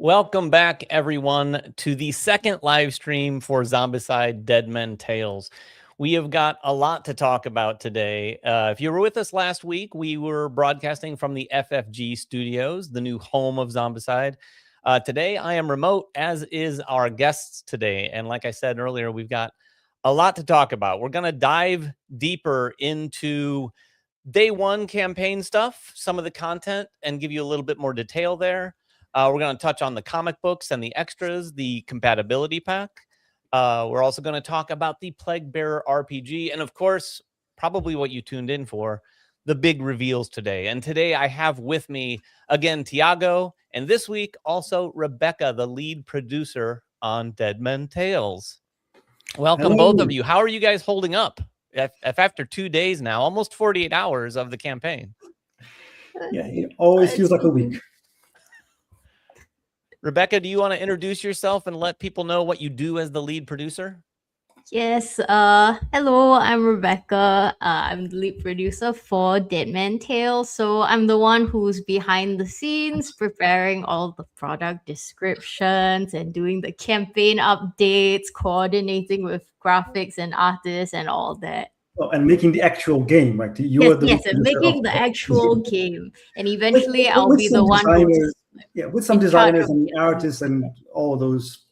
Welcome back, everyone, to the second live stream for Zombicide Dead Men Tales. We have got a lot to talk about today. If you were with us last week, we were broadcasting from the FFG studios, the new home of Zombicide. Today, I am remote, as is our guests today. And like I said earlier, we've got a lot to talk about. We're going to dive deeper into day one campaign stuff, some of the content, and give you a little bit more detail there. We're going to touch on the comic books and the extras, the compatibility pack. We're also going to talk about the Plague Bearer RPG. And of course, probably what you tuned in for, the big reveals today. And today I have with me, again, Tiago. And this week, also Rebecca, the lead producer on Dead Men Tales. Welcome, Hello. both of you. How are you guys holding up? If after 2 days now, almost 48 hours of the campaign. Yeah, it always feels like a week. Rebecca, do you want to introduce yourself and let people know what you do as the lead producer? Yes. Hello, I'm Rebecca. I'm the lead producer for Dead Men Tales. So I'm the one who's behind the scenes, preparing all the product descriptions and doing the campaign updates, coordinating with graphics and artists and all that. Oh, and making the actual game, right? You are the Yes, and making the actual game. And eventually with I'll be the one who's with some designers and artists and all those,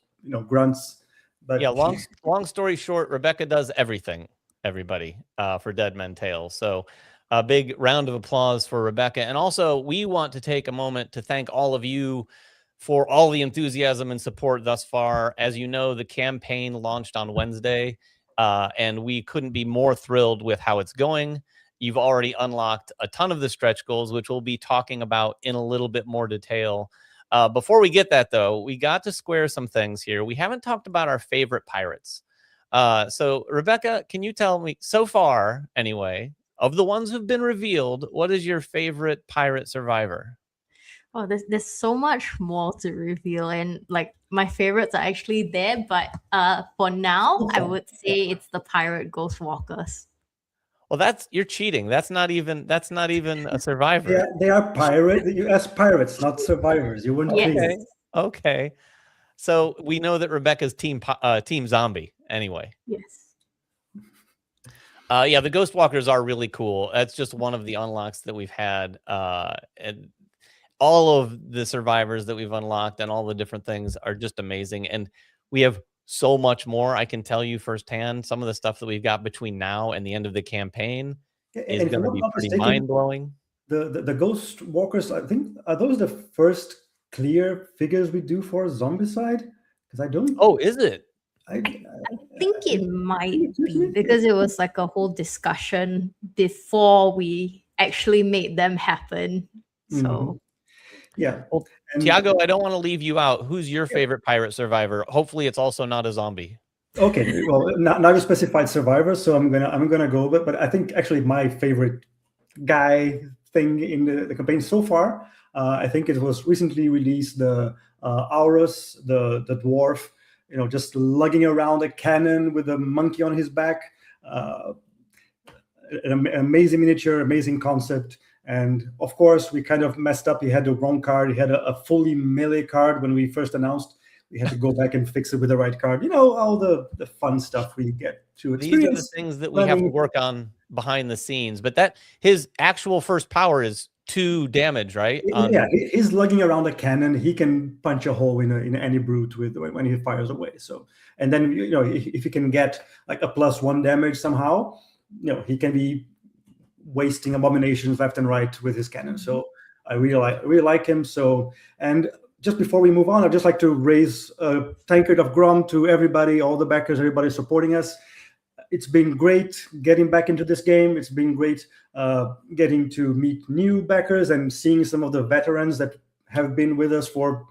grunts. But yeah, long story short, Rebecca does everything, everybody, for Dead Men Tales. So a big round of applause for Rebecca. And also, we want to take a moment to thank all of you for all the enthusiasm and support thus far. As you know, the campaign launched on Wednesday, and we couldn't be more thrilled with how it's going. You've already unlocked a ton of the stretch goals, which we'll be talking about in a little bit more detail. Before we get that, though, we got to square some things here. We haven't talked about our favorite pirates. So, Rebecca, can you tell me, so far, anyway, of the ones who've been revealed, what is your favorite pirate survivor? Oh, there's so much more to reveal, and like my favorites are actually there. But for now, I would say it's the pirate ghost walkers. Well, you're cheating. That's not even a survivor. Yeah, they are pirates. You as pirates, not survivors. You wouldn't claim it. Okay. So we know that Rebecca's team zombie anyway. Yes. Yeah, the ghost walkers are really cool. That's just one of the unlocks that we've had. And all of the survivors that we've unlocked and all the different things are just amazing. And we have so much more. I can tell you firsthand, some of the stuff that we've got between now and the end of the campaign is going to be pretty mind-blowing. The ghost walkers, I think, are those the first clear figures we do for Zombicide? Because I don't. Oh, is it? I think it might be, because it was like a whole discussion before we actually made them happen. So yeah. Well, Tiago, I don't want to leave you out. Who's your favorite pirate survivor? Hopefully it's also not a zombie. Okay, well, now you specified survivor, so I'm gonna go with it. But I think actually my favorite guy thing in the campaign so far, I think it was recently released, the Aurus, the dwarf, just lugging around a cannon with a monkey on his back. An amazing miniature, amazing concept. And of course, we kind of messed up. He had the wrong card. He had a fully melee card when we first announced. We had to go back and fix it with the right card. All the fun stuff we get to experience. These are the things that we have to work on behind the scenes. But his actual first power is 2 damage, right? Yeah, he's lugging around a cannon. He can punch a hole in any brute when he fires away. So, and then if he can get like a +1 damage somehow, he can be wasting abominations left and right with his cannon. So I really like him. So, and just before we move on, I'd just like to raise a tankard of Grom to everybody, all the backers, everybody supporting us. It's been great getting back into this game. It's been great getting to meet new backers and seeing some of the veterans that have been with us for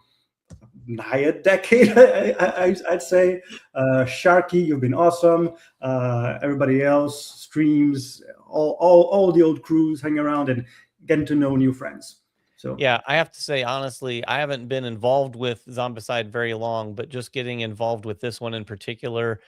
nigh a decade, I'd say. Sharky, you've been awesome. Everybody else, streams, all the old crews hang around and getting to know new friends. So yeah, I have to say, honestly, I haven't been involved with Zombicide very long, but just getting involved with this one in particular,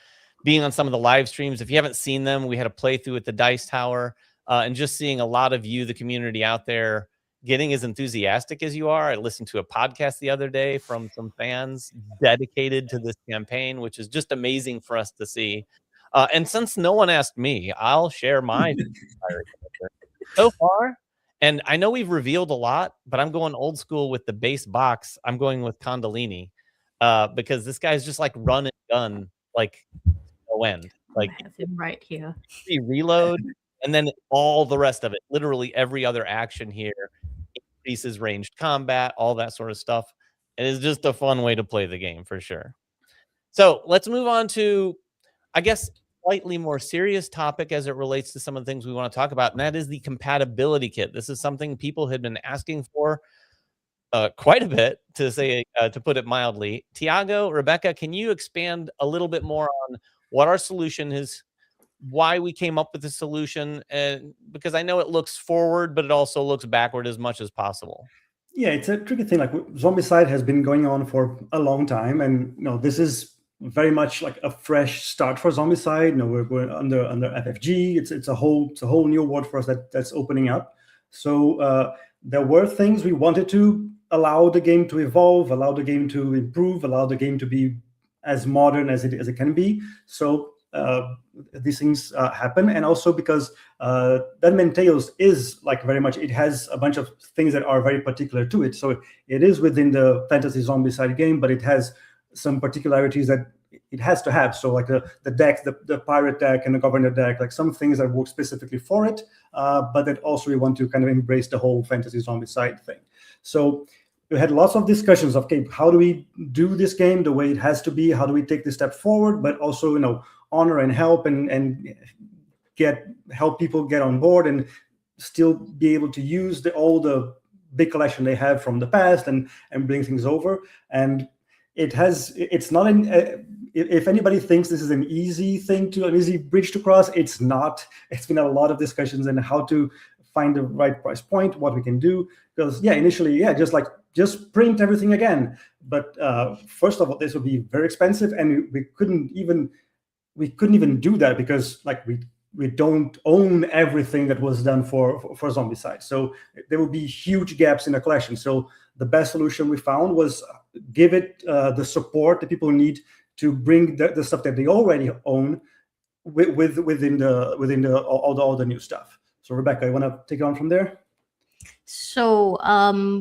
being on some of the live streams. If you haven't seen them, we had a playthrough at the Dice Tower, and just seeing a lot of you, the community out there, getting as enthusiastic as you are. I listened to a podcast the other day from some fans dedicated to this campaign, which is just amazing for us to see. And since no one asked me, I'll share my pirate character. So far, and I know we've revealed a lot, but I'm going old school with the base box. I'm going with Condolini because this guy's just like run and gun, like no end. Like I have him right here. reload, and then all the rest of it, literally every other action here increases ranged combat, all that sort of stuff. It is just a fun way to play the game for sure. So let's move on to, I guess, slightly more serious topic as it relates to some of the things we want to talk about, and that is the compatibility kit. This is something people had been asking for quite a bit, to put it mildly. Tiago, Rebecca, can you expand a little bit more on what our solution is, why we came up with the solution, and because I know it looks forward, but it also looks backward as much as possible. Yeah, it's a tricky thing. Like Zombicide has been going on for a long time, and this is very much like a fresh start for Zombicide. We're under FFG. It's a whole new world for us that's opening up. So there were things we wanted to allow the game to evolve, allow the game to improve, allow the game to be as modern as it can be. So these things happen, and also because Deadman Tales is like very much, it has a bunch of things that are very particular to it. So it is within the fantasy Zombicide game, but it has some particularities that it has to have. So like the deck, the pirate deck and the governor deck, like some things that work specifically for it, but that also we want to kind of embrace the whole fantasy Zombicide thing. So we had lots of discussions of, okay, how do we do this game the way it has to be? How do we take this step forward, but also, honor and help and help people get on board and still be able to use all the big collection they have from the past and bring things over. And it's not if anybody thinks this is an easy bridge to cross, it's not. It's been a lot of discussions on how to find the right price point, what we can do. Because initially, just print everything again. But first of all, this would be very expensive, and we couldn't even do that because we don't own everything that was done for Zombicide. So there will be huge gaps in the collection. So the best solution we found was give it the support that people need to bring the stuff that they already own within all the new stuff. So Rebecca, you want to take it on from there? So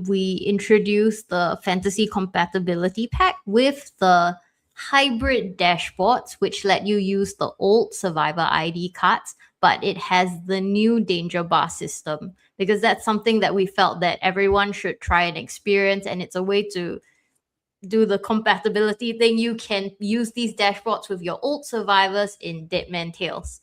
we introduced the Fantasy Compatibility Pack with the hybrid dashboards, which let you use the old Survivor ID cards, but it has the new Danger Bar system, because that's something that we felt that everyone should try and experience, and it's a way to do the compatibility thing. You can use these dashboards with your old survivors in Deadman Tales.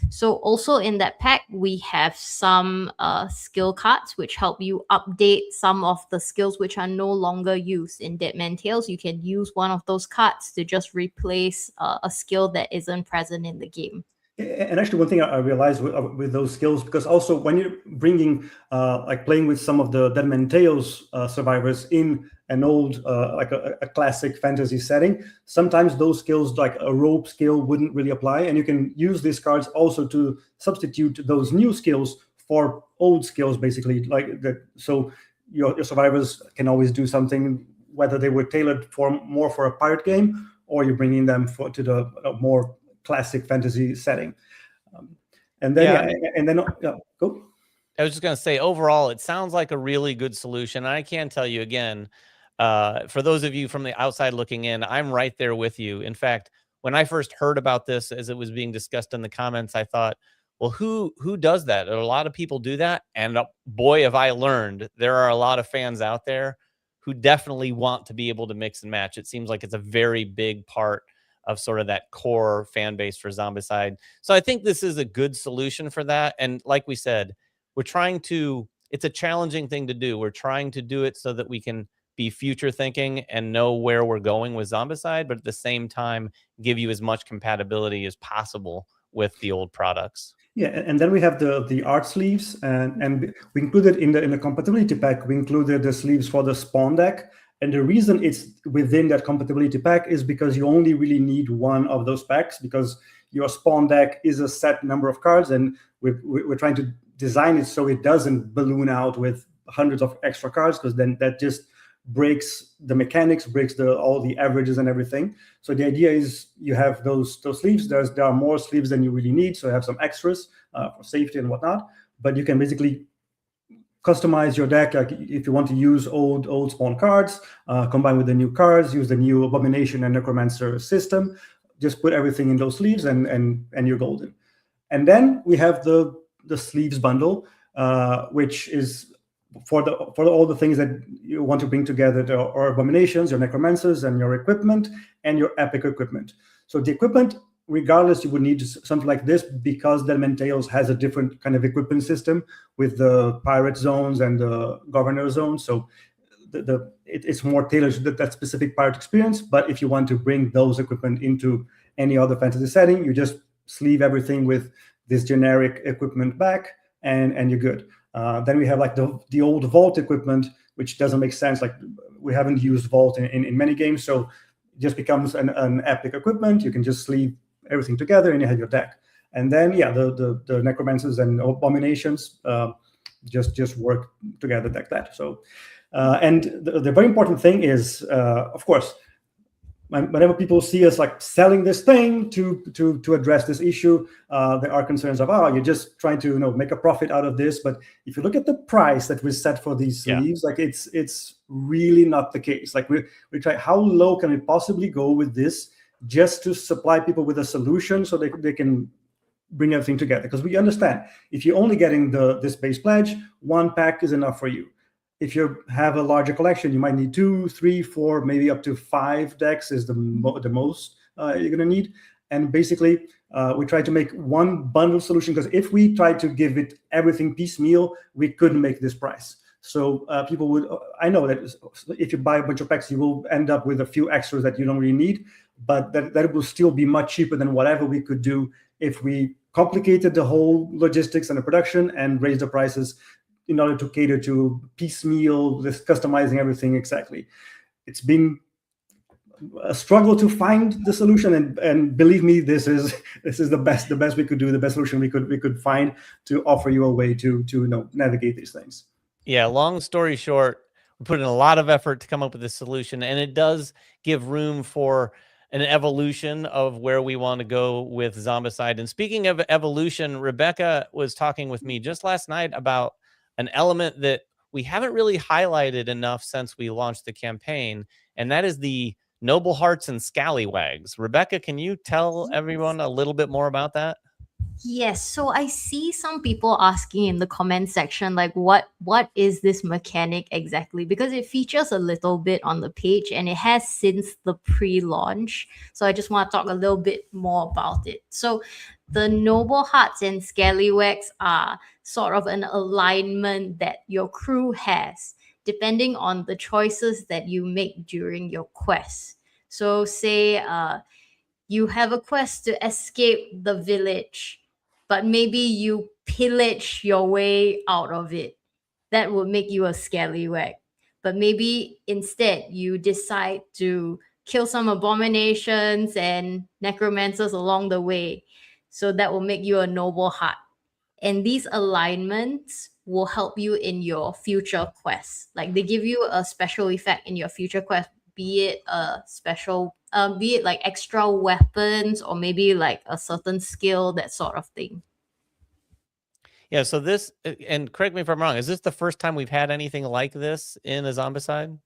So also in that pack, we have some skill cards which help you update some of the skills which are no longer used in Deadman Tales. You can use one of those cards to just replace a skill that isn't present in the game. And actually, one thing I realized with those skills, because also when you're bringing, playing with some of the Deadman Tales survivors in an old, a classic fantasy setting, sometimes those skills, like a rope skill, wouldn't really apply. And you can use these cards also to substitute those new skills for old skills, basically. Like that, so your survivors can always do something, whether they were tailored more for a pirate game, or you're bringing them to the more classic fantasy setting. Go. I was just going to say, overall, it sounds like a really good solution. I can tell you again, for those of you from the outside looking in, I'm right there with you. In fact, when I first heard about this, as it was being discussed in the comments, I thought, well, who does that? A lot of people do that. And boy, have I learned there are a lot of fans out there who definitely want to be able to mix and match. It seems like it's a very big part of sort of that core fan base for Zombicide. So I think this is a good solution for that. And like we said, it's a challenging thing to do. We're trying to do it so that we can be future thinking and know where we're going with Zombicide, but at the same time, give you as much compatibility as possible with the old products. Yeah, and then we have the art sleeves, and we included in the compatibility pack, we included the sleeves for the spawn deck. And the reason it's within that compatibility pack is because you only really need one of those packs, because your spawn deck is a set number of cards, and we're trying to design it so it doesn't balloon out with hundreds of extra cards, because then that just breaks the mechanics, breaks all the averages and everything. So the idea is you have those sleeves. There are more sleeves than you really need, so you have some extras for safety and whatnot. But you can basically customize your deck. Like if you want to use old spawn cards, combine with the new cards, use the new Abomination and Necromancer system, just put everything in those sleeves and you're golden. And then we have the sleeves bundle, which is for all the things that you want to bring together, or Abominations, your Necromancers, and your equipment, and your epic equipment. So the equipment, regardless, you would need something like this, because Deadman Tales has a different kind of equipment system with the pirate zones and the governor zones. So it's more tailored to that specific pirate experience. But if you want to bring those equipment into any other fantasy setting, you just sleeve everything with this generic equipment back, and you're good. Then we have like the old Vault equipment, which doesn't make sense. Like we haven't used Vault in many games, so it just becomes an epic equipment. You can just sleeve everything together and you have your deck. And then the Necromancers and Abominations just work together like that. So and the very important thing is, of course, whenever people see us like selling this thing to address this issue, there are concerns of, you're just trying to make a profit out of this. But if you look at the price that we set for these sleeves, like it's really not the case. Like we try, how low can we possibly go with this, just to supply people with a solution so they can bring everything together? Because we understand if you're only getting this base pledge, one pack is enough for you. If you have a larger collection, you might need 2, 3, 4, maybe up to 5 decks is the most you're going to need. And basically, we try to make one bundle solution, because if we try to give it everything piecemeal, we couldn't make this price. So people would, I know that if you buy a bunch of packs, you will end up with a few extras that you don't really need, but that will still be much cheaper than whatever we could do if we complicated the whole logistics and the production and raised the prices in order to cater to piecemeal, this customizing everything exactly. It's been a struggle to find the solution, and believe me, this is the best we could do, the best solution we could find to offer you a way to navigate these things. Yeah, long story short, we put in a lot of effort to come up with this solution, and it does give room for an evolution of where we want to go with Zombicide. And speaking of evolution, Rebecca was talking with me just last night about an element that we haven't really highlighted enough since we launched the campaign, and that is the Noble Hearts and Scallywags. Rebecca, can you tell everyone a little bit more about that? Yes, so I see some people asking in the comment section, like, what is this mechanic exactly? Because it features a little bit on the page, and it has since the pre-launch. So I just want to talk a little bit more about it. So the Noble Hearts and Scallywags are sort of an alignment that your crew has, depending on the choices that you make during your quest. So say you have a quest to escape the village, but maybe you pillage your way out of it. That would make you a scallywag. But maybe instead you decide to kill some abominations and necromancers along the way. So that will make you a noble heart. And these alignments will help you in your future quests. Like they give you a special effect in your future quest, be it a special, be it like extra weapons or maybe like a certain skill, that sort of thing. Yeah, so this, and correct me if I'm wrong, is this the first time we've had anything like this in a Zombicide?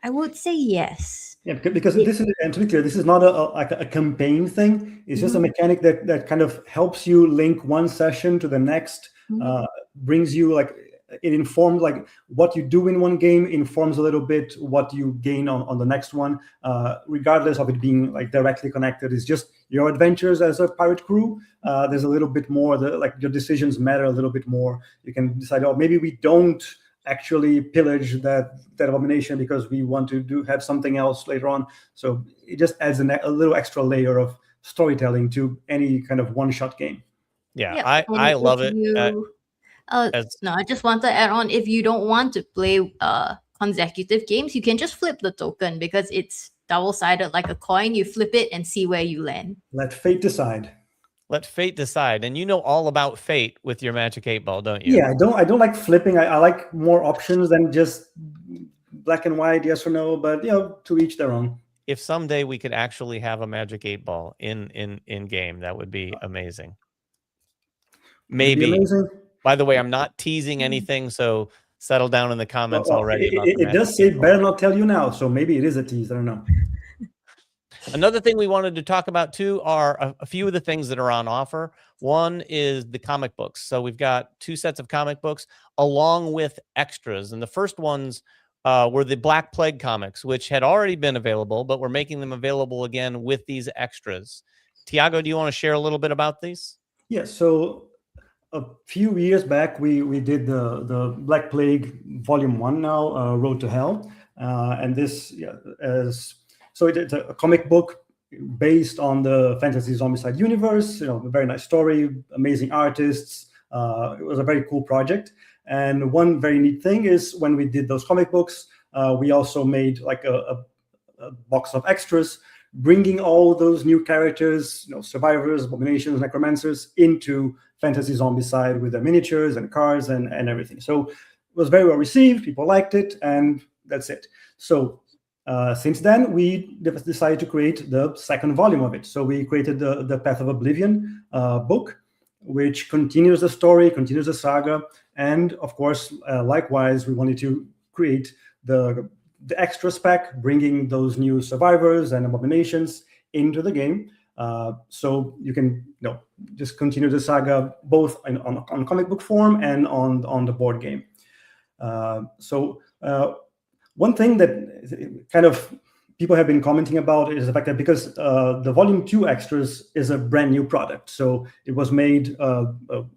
I would say yes. Yeah, because this is, and to be clear, this is not a campaign thing. It's just a mechanic that kind of helps you link one session to the next, brings you like, it informs like what you do in one game, informs a little bit what you gain on the next one, regardless of it being like directly connected. It's just your adventures as a pirate crew. There's a little bit more, like your decisions matter a little bit more. You can decide, oh, maybe we don't actually pillage that abomination because we want to have something else later on. So it just adds a little extra layer of storytelling to any kind of one-shot game. Yeah, I love it. No, I just want to add on, if you don't want to play consecutive games, you can just flip the token because it's double-sided like a coin. You flip it and see where you land. Let fate decide. Let fate decide. And you know all about fate with your Magic 8-Ball, don't you? Yeah, I don't like flipping. I like more options than just black and white, yes or no. But to each their own. If someday we could actually have a Magic 8-Ball in game, that would be amazing. Maybe. Amazing. By the way, I'm not teasing anything, so settle down in the comments already. It does say better not tell you now, so maybe it is a tease. I don't know. Another thing we wanted to talk about too are a few of the things that are on offer. One is the comic books. So we've got 2 sets of comic books along with extras. And the first ones were the Black Plague comics, which had already been available, but we're making them available again with these extras. Tiago, do you want to share a little bit about these? Yeah, so a few years back, we did the Black Plague Volume 1 now, Road to Hell. And this so it's a comic book based on the fantasy Zombicide universe. A very nice story, amazing artists. It was a very cool project. And one very neat thing is when we did those comic books, we also made like a box of extras, bringing all those new characters, survivors, abominations, necromancers, into fantasy Zombicide with their miniatures and cards and everything. So it was very well received. People liked it, and that's it. So since then, we decided to create the second volume of it. So we created the Path of Oblivion book, which continues the story, continues the saga. And of course, likewise, we wanted to create the extras pack, bringing those new survivors and abominations into the game. So you can just continue the saga both on comic book form and on the board game. One thing that kind of people have been commenting about is the fact that because the Volume 2 extras is a brand new product, so it was made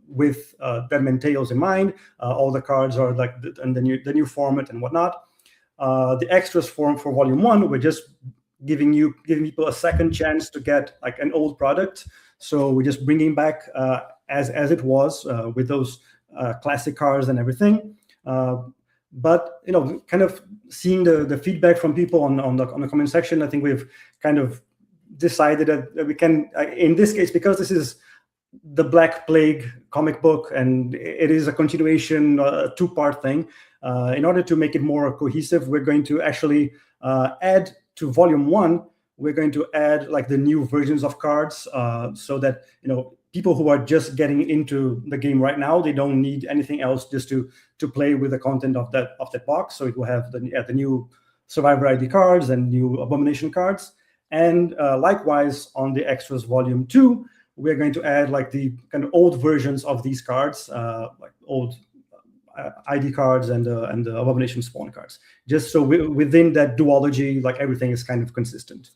with Deadman Tales in mind. All the cards are like the new format and whatnot. The extras for Volume 1, we're just giving people a second chance to get like an old product. So we're just bringing back as it was with those classic cards and everything. But kind of seeing the feedback from people on the comment section, I think we've kind of decided that we can, in this case, because this is the Black Plague comic book and it is a continuation, a 2-part thing. In order to make it more cohesive, we're going to actually add to Volume 1. We're going to add like the new versions of cards, so that people who are just getting into the game right now, they don't need anything else just to play with the content of that box. So it will have the new Survivor ID cards and new Abomination cards. And likewise on the extras Volume 2, we're going to add like the kind of old versions of these cards, like old ID cards and the Abomination spawn cards. Just so within that duology, like everything is kind of consistent.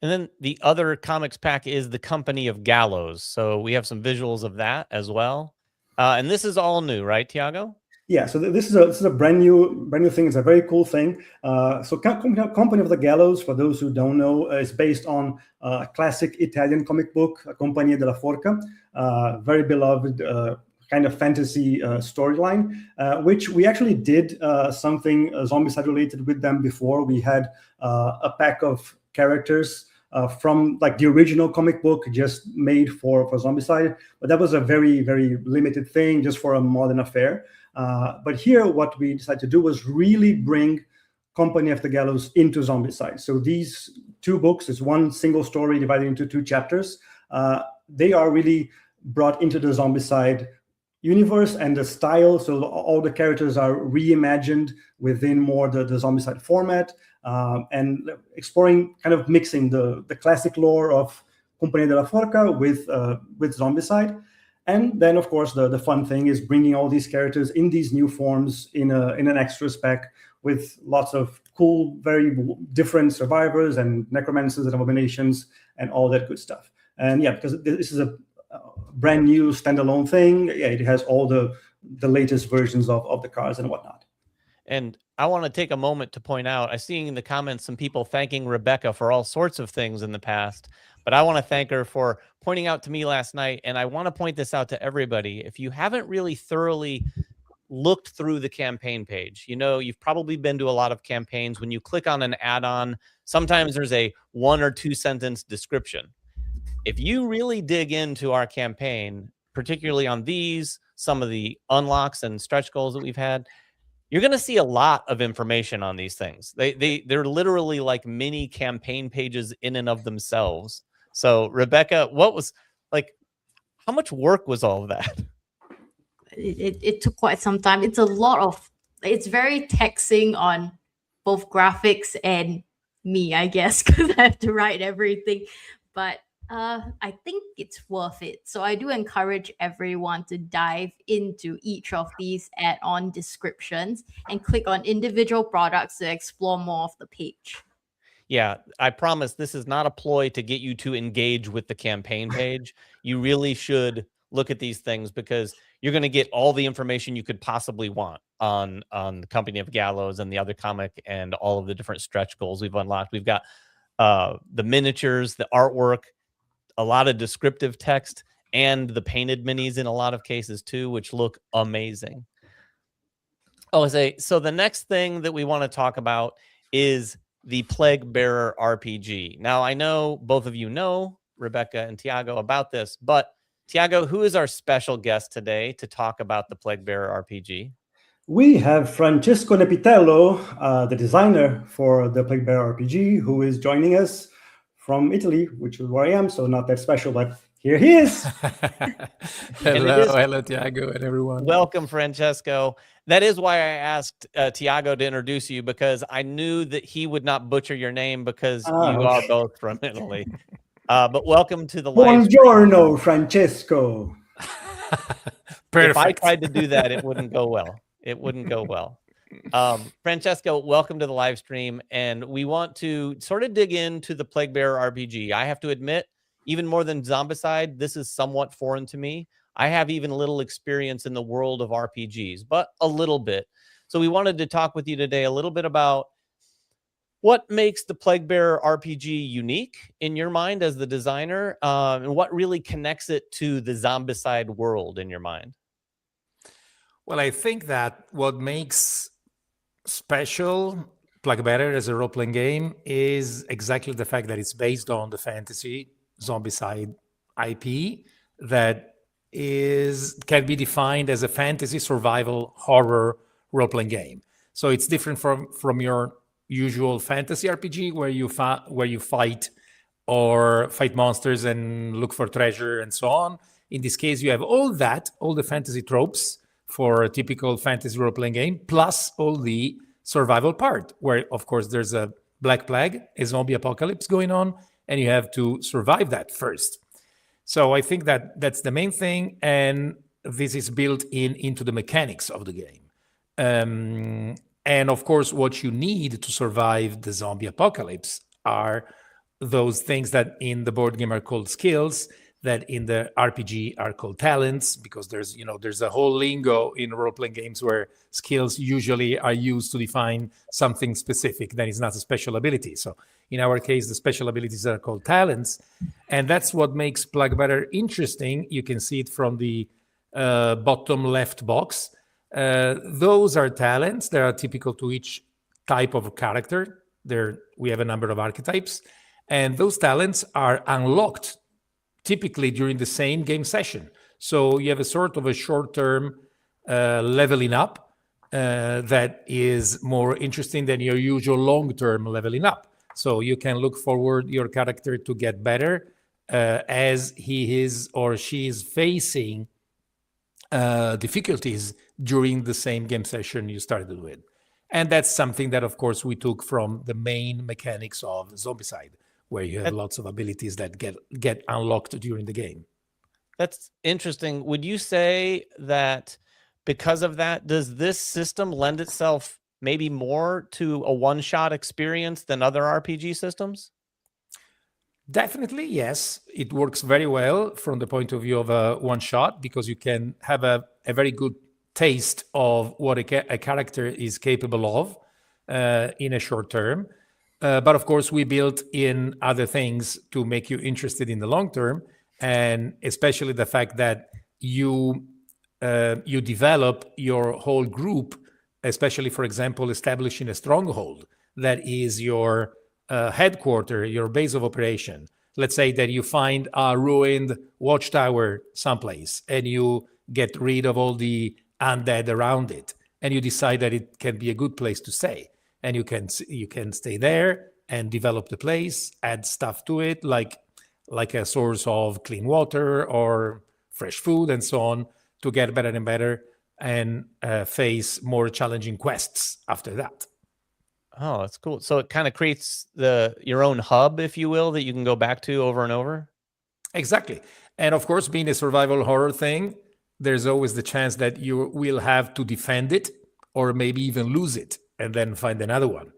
And then the other comics pack is the Company of Gallows. So we have some visuals of that as well. And this is all new, right, Tiago? Yeah, so this is a brand new thing. It's a very cool thing. So Company of the Gallows, for those who don't know, is based on a classic Italian comic book, Compagnia della Forca, very beloved kind of fantasy storyline, which we actually did something Zombicide related with them before. We had a pack of characters from like the original comic book just made for Zombicide, but that was a very, very limited thing just for a modern affair. But here what we decided to do was really bring Company of the Gallows into Zombicide. So these 2 books is one single story divided into 2 chapters. They are really brought into the Zombicide universe and the style. So all the characters are reimagined within more the Zombicide format, and exploring, kind of mixing the classic lore of Compagnia della Forca with Zombicide. And then, of course, the fun thing is bringing all these characters in these new forms in an extras pack with lots of cool, very different survivors and necromancers and abominations and all that good stuff. And yeah, because this is a brand new standalone thing, yeah, it has all the latest versions of the cards and whatnot. And I want to take a moment to point out, I see in the comments some people thanking Rebecca for all sorts of things in the past, but I want to thank her for pointing out to me last night, and I want to point this out to everybody. If you haven't really thoroughly looked through the campaign page, you've probably been to a lot of campaigns. When you click on an add-on, sometimes there's a 1 or 2 sentence description. if you really dig into our campaign, particularly on these, some of the unlocks and stretch goals that we've had, you're going to see a lot of information on these things. They're literally like mini campaign pages in and of themselves. So Rebecca, what was like, how much work was all of that? It took quite some time. It's very taxing on both graphics and me, I guess, because I have to write everything. But I think it's worth it. So I do encourage everyone to dive into each of these add-on descriptions and click on individual products to explore more of the page. Yeah, I promise this is not a ploy to get you to engage with the campaign page. You really should look at these things because you're going to get all the information you could possibly want on the Company of Gallows and the other comic and all of the different stretch goals we've unlocked. We've got the miniatures, the artwork, a lot of descriptive text, and the painted minis in a lot of cases too, which look amazing. So the next thing that we want to talk about is the Plague Bearer RPG. Now, I know both of you know, Rebecca and Tiago, about this, but Tiago, who is our special guest today to talk about the Plague Bearer RPG? We have Francesco Nepitello, the designer for the Plague Bearer RPG, who is joining us from Italy, which is where I am, so not that special, but here he is. Hello, Tiago and everyone. Welcome, Francesco. That is why I asked Tiago to introduce you, because I knew that he would not butcher your name because you are both from Italy. But welcome to the live stream. Buongiorno, Francesco. If I tried to do that, it wouldn't go well. It wouldn't go well. Francesco, welcome to the live stream. And we want to sort of dig into the Plague Bearer RPG. I have to admit, even more than Zombicide, this is somewhat foreign to me. I have even little experience in the world of RPGs, but a little bit. So we wanted to talk with you today a little bit about what makes the Plague Bearer RPG unique in your mind as the designer, and what really connects it to the Zombicide world in your mind. Well, I think that what makes special Plague Bearer as a role-playing game is exactly the fact that it's based on the fantasy Zombicide IP that can be defined as a fantasy survival horror role-playing game. So it's different from your usual fantasy RPG where you fight monsters and look for treasure and so on. In this case, you have all the fantasy tropes for a typical fantasy role-playing game, plus all the survival part, where of course there's a black plague, a zombie apocalypse going on, and you have to survive that first. So I think that that's the main thing, and this is built into the mechanics of the game. And of course, what you need to survive the zombie apocalypse are those things that in the board game are called skills, that in the RPG are called talents, because there's a whole lingo in role-playing games where skills usually are used to define something specific that is not a special ability. So in our case, the special abilities are called talents, and that's what makes Plague Bearer interesting. You can see it from the bottom left box. Those are talents that are typical to each type of character. We have a number of archetypes, and those talents are unlocked typically during the same game session. So you have a sort of a short-term leveling up that is more interesting than your usual long-term leveling up. So you can look forward your character to get better as he is or she is facing difficulties during the same game session you started with. And that's something that, of course, we took from the main mechanics of Zombicide, where you have lots of abilities that get unlocked during the game. That's interesting. Would you say that because of that, does this system lend itself maybe more to a one-shot experience than other RPG systems? Definitely, yes. It works very well from the point of view of a one-shot, because you can have a very good taste of what a character is capable of in a short term. But of course, we built in other things to make you interested in the long term, and especially the fact that you develop your whole group, especially, for example, establishing a stronghold that is your headquarter, your base of operation. let's say that you find a ruined watchtower someplace and you get rid of all the undead around it, and you decide that it can be a good place to stay, and you can stay there and develop the place, add stuff to it, like a source of clean water or fresh food and so on, to get better and better and face more challenging quests after that. Oh, that's cool. So it kind of creates your own hub, if you will, that you can go back to over and over. Exactly. And of course, being a survival horror thing, there's always the chance that you will have to defend it or maybe even lose it and then find another one.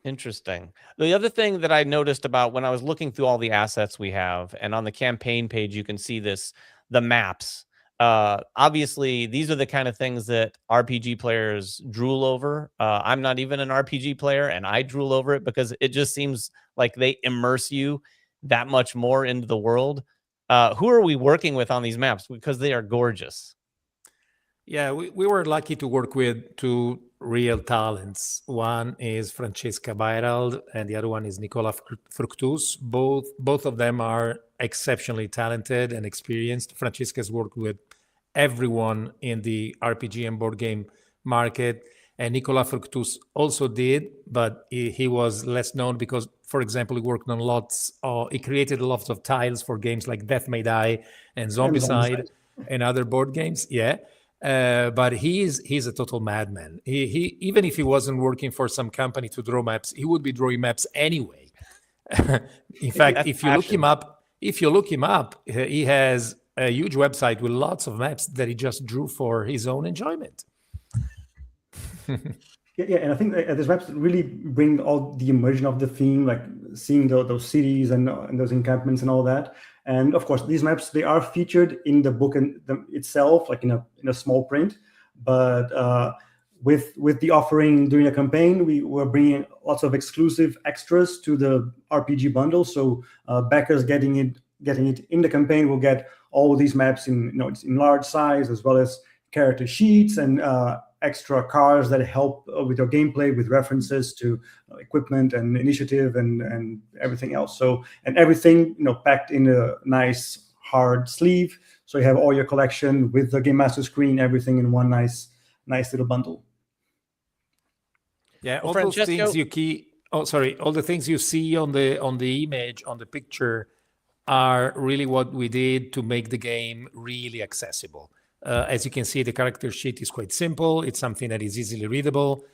Interesting. The other thing that I noticed about when I was looking through all the assets we have, and on the campaign page, you can see the maps. Obviously, these are the kind of things that RPG players drool over. I'm not even an RPG player, and I drool over it because it just seems like they immerse you that much more into the world. Who are we working with on these maps? Because they are gorgeous. Yeah, we were lucky to work with two real talents. One is Francesca Bayrald, and the other one is Nicola Fructus. Both of them are exceptionally talented and experienced. Francesca's worked with everyone in the RPG and board game market, and Nicola Fructus also did, but he was less known because, for example, he worked on he created a lot of tiles for games like Death May Die and Zombicide and other board games. Yeah. But he's a total madman. He even if he wasn't working for some company to draw maps, he would be drawing maps anyway. In fact, if you look him up, he has a huge website with lots of maps that he just drew for his own enjoyment. Yeah, and I think these maps really bring all the immersion of the theme, like seeing those cities and those encampments and all that. And of course, these maps, they are featured in the book itself, like in a small print. But with the offering during the campaign, we were bringing lots of exclusive extras to the RPG bundle. So backers getting it in the campaign will get all these maps in large size, as well as character sheets and extra cards that help with your gameplay, with references to equipment and initiative and everything else. So, and everything packed in a nice hard sleeve. So you have all your collection with the Game Master screen, everything in one nice little bundle. Yeah, well, all those things all the things you see on the image, on the picture, are really what we did to make the game really accessible. As you can see, the character sheet is quite simple. It's something that is easily readable.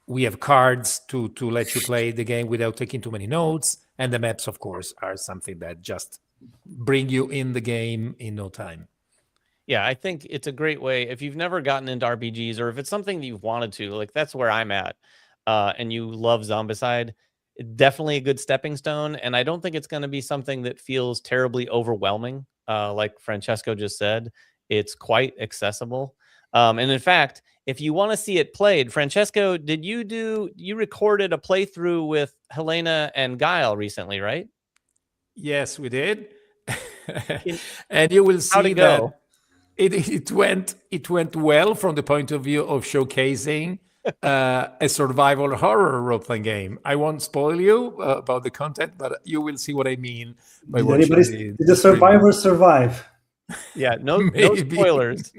We have cards to let you play the game without taking too many notes. And the maps, of course, are something that just bring you in the game in no time. Yeah, I think it's a great way. If you've never gotten into RPGs, or if it's something that you've wanted to, like that's where I'm at, and you love Zombicide, definitely a good stepping stone. And I don't think it's going to be something that feels terribly overwhelming. Like Francesco just said, it's quite accessible. And in fact, if you want to see it played, Francesco, you recorded a playthrough with Helena and Guile recently, right? Yes, we did. And you will see that it went well from the point of view of showcasing a survival horror role-playing game. I won't spoil you about the content, but you will see what I mean by watching Did the survivors survive? Yeah, no spoilers.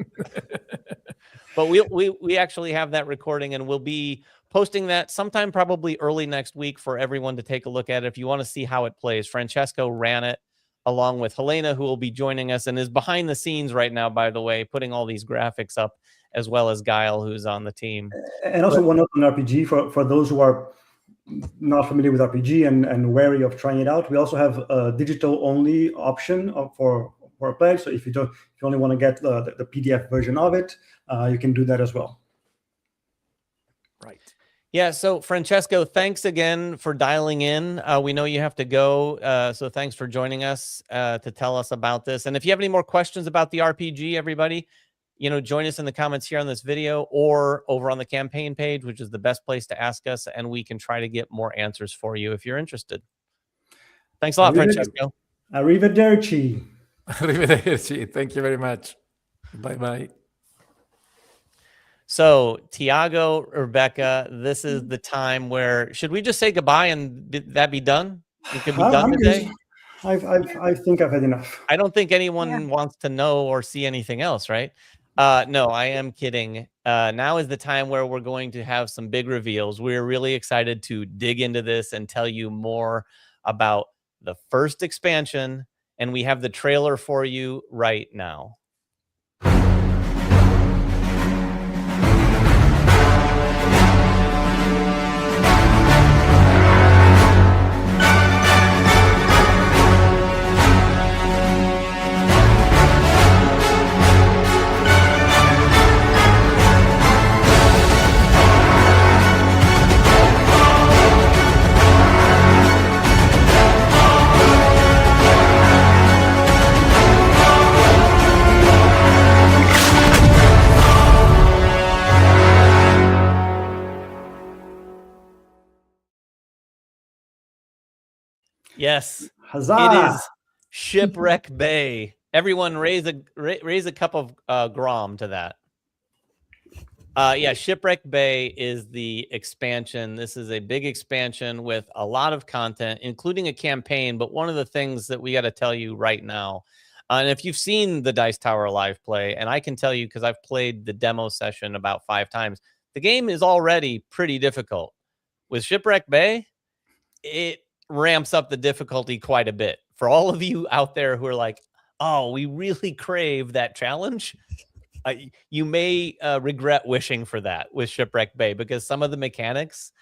But we actually have that recording, and we'll be posting that sometime probably early next week for everyone to take a look at it if you want to see how it plays. Francesco ran it along with Helena, who will be joining us and is behind the scenes right now, by the way, putting all these graphics up, as well as Guile, who's on the team. And also one note on RPG for those who are not familiar with RPG and wary of trying it out. We also have a digital only option for a play. So if you only want to get the PDF version of it, you can do that as well. Right. Yeah. So Francesco, thanks again for dialing in. We know you have to go. So thanks for joining us to tell us about this. And if you have any more questions about the RPG, everybody, join us in the comments here on this video or over on the campaign page, which is the best place to ask us. And we can try to get more answers for you if you're interested. Thanks a lot, Francesco. Arrivederci. Arrivederci. Thank you very much. Bye-bye. So, Tiago, Rebecca, this is the time where, should we just say goodbye and that be done? You could be done today. I think I've had enough. I don't think anyone wants to know or see anything else, right? No, I am kidding. Now is the time where we're going to have some big reveals. We're really excited to dig into this and tell you more about the first expansion, and we have the trailer for you right now. Yes, Huzzah! it is Shipwreck Bay. Everyone raise a cup of Grom to that. Yeah, Shipwreck Bay is the expansion. This is a big expansion with a lot of content, including a campaign. But one of the things that we got to tell you right now, and if you've seen the Dice Tower live play, and I can tell you because I've played the demo session about 5 times, the game is already pretty difficult. With Shipwreck Bay, it ramps up the difficulty quite a bit. For all of you out there who are like, oh, we really crave that challenge, you may regret wishing for that with Shipwreck Bay, because some of the mechanics,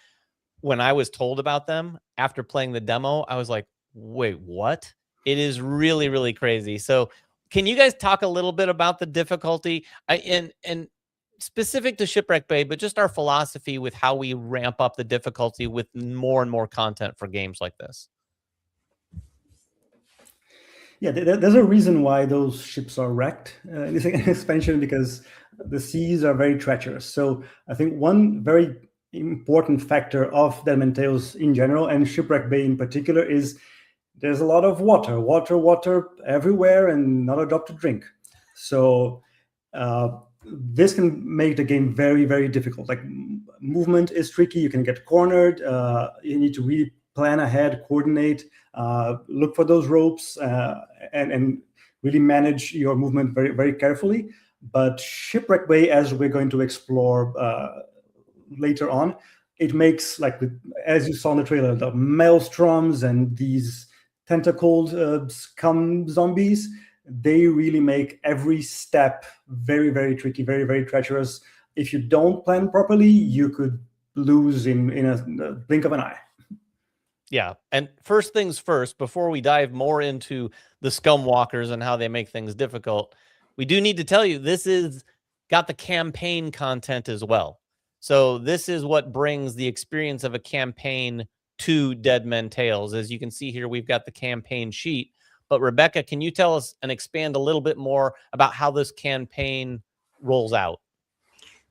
when I was told about them after playing the demo, I was like, wait, what? It is really, really crazy. So can you guys talk a little bit about the difficulty and specific to Shipwreck Bay, but just our philosophy with how we ramp up the difficulty with more and more content for games like this? Yeah, there's a reason why those ships are wrecked in this expansion, because the seas are very treacherous. So I think one very important factor of Deadman Tales in general, and Shipwreck Bay in particular, is there's a lot of water everywhere and not a drop to drink. So this can make the game very, very difficult. Like, movement is tricky. You can get cornered. You need to really plan ahead, coordinate, look for those ropes, and really manage your movement very, very carefully. But Shipwreck Bay, as we're going to explore later on, it makes, like, as you saw in the trailer, the maelstroms and these tentacled scum zombies, they really make every step very, very tricky, very, very treacherous. If you don't plan properly, you could lose in a blink of an eye. Yeah. And first things first, before we dive more into the scum walkers and how they make things difficult, we do need to tell you this is got the campaign content as well. So this is what brings the experience of a campaign to Deadman Tales. As you can see here, we've got the campaign sheet. But Rebecca, can you tell us and expand a little bit more about how this campaign rolls out?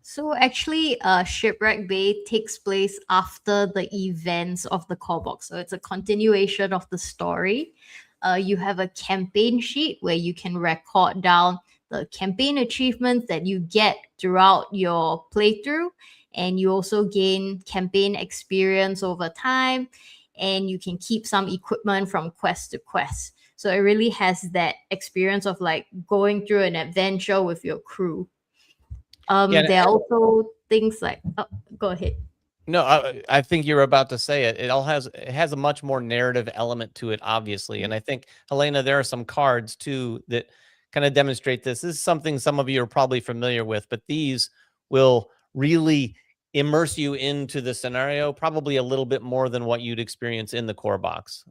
So actually, Shipwreck Bay takes place after the events of the core box. So it's a continuation of the story. You have a campaign sheet where you can record down the campaign achievements that you get throughout your playthrough. And you also gain campaign experience over time. And you can keep some equipment from quest to quest. So it really has that experience of like going through an adventure with your crew. There are also things like, go ahead. No, I think you're about to say it. It has a much more narrative element to it, obviously. And I think, Helena, there are some cards too that kind of demonstrate this. This is something some of you are probably familiar with, but these will really immerse you into the scenario, probably a little bit more than what you'd experience in the core box.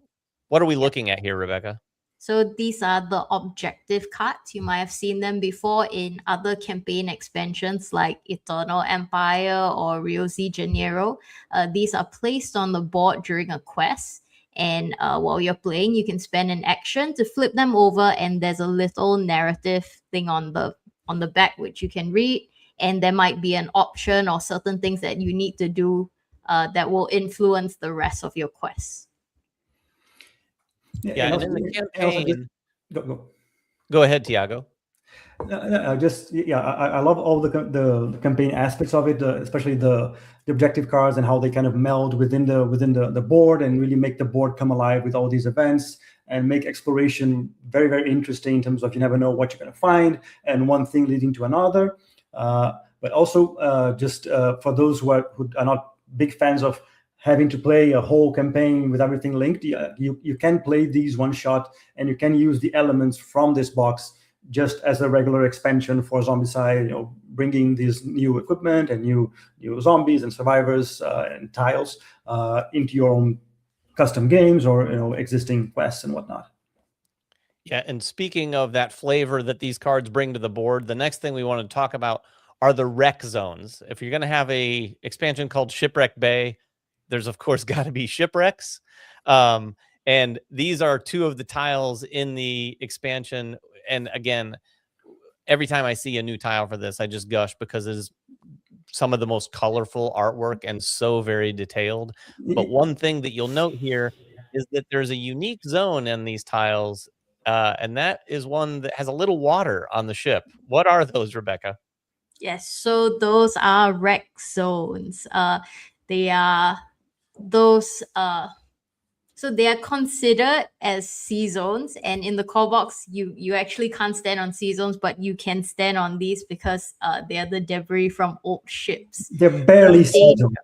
What are we looking at here, Rebecca? So these are the objective cards. You might have seen them before in other campaign expansions like Eternal Empire or Rio de Janeiro. These are placed on the board during a quest. And while you're playing, you can spend an action to flip them over. And there's a little narrative thing on the back, which you can read. And there might be an option or certain things that you need to do that will influence the rest of your quest. Yeah, and in the campaign... Go ahead, Tiago. I love all the campaign aspects of it, especially the objective cards and how they kind of meld within the board and really make the board come alive with all these events and make exploration very, very interesting in terms of you never know what you're going to find and one thing leading to another. But also for those who are not big fans of having to play a whole campaign with everything linked, you can play these one shot and you can use the elements from this box just as a regular expansion for Zombicide, bringing this new equipment and new zombies and survivors and tiles into your own custom games or existing quests and whatnot. Yeah, and speaking of that flavor that these cards bring to the board, the next thing we want to talk about are the wreck zones. If you're going to have a expansion called Shipwreck Bay, there's of course got to be shipwrecks. And these are two of the tiles in the expansion. And again, every time I see a new tile for this, I just gush because it is some of the most colorful artwork and so very detailed. But one thing that you'll note here is that there's a unique zone in these tiles, and that is one that has a little water on the ship. What are those, Rebecca? Yes, so those are wreck zones. They are those so they are considered as sea zones, and in the core box you actually can't stand on sea zones, but you can stand on these because they are the debris from old ships. They're barely sea zones.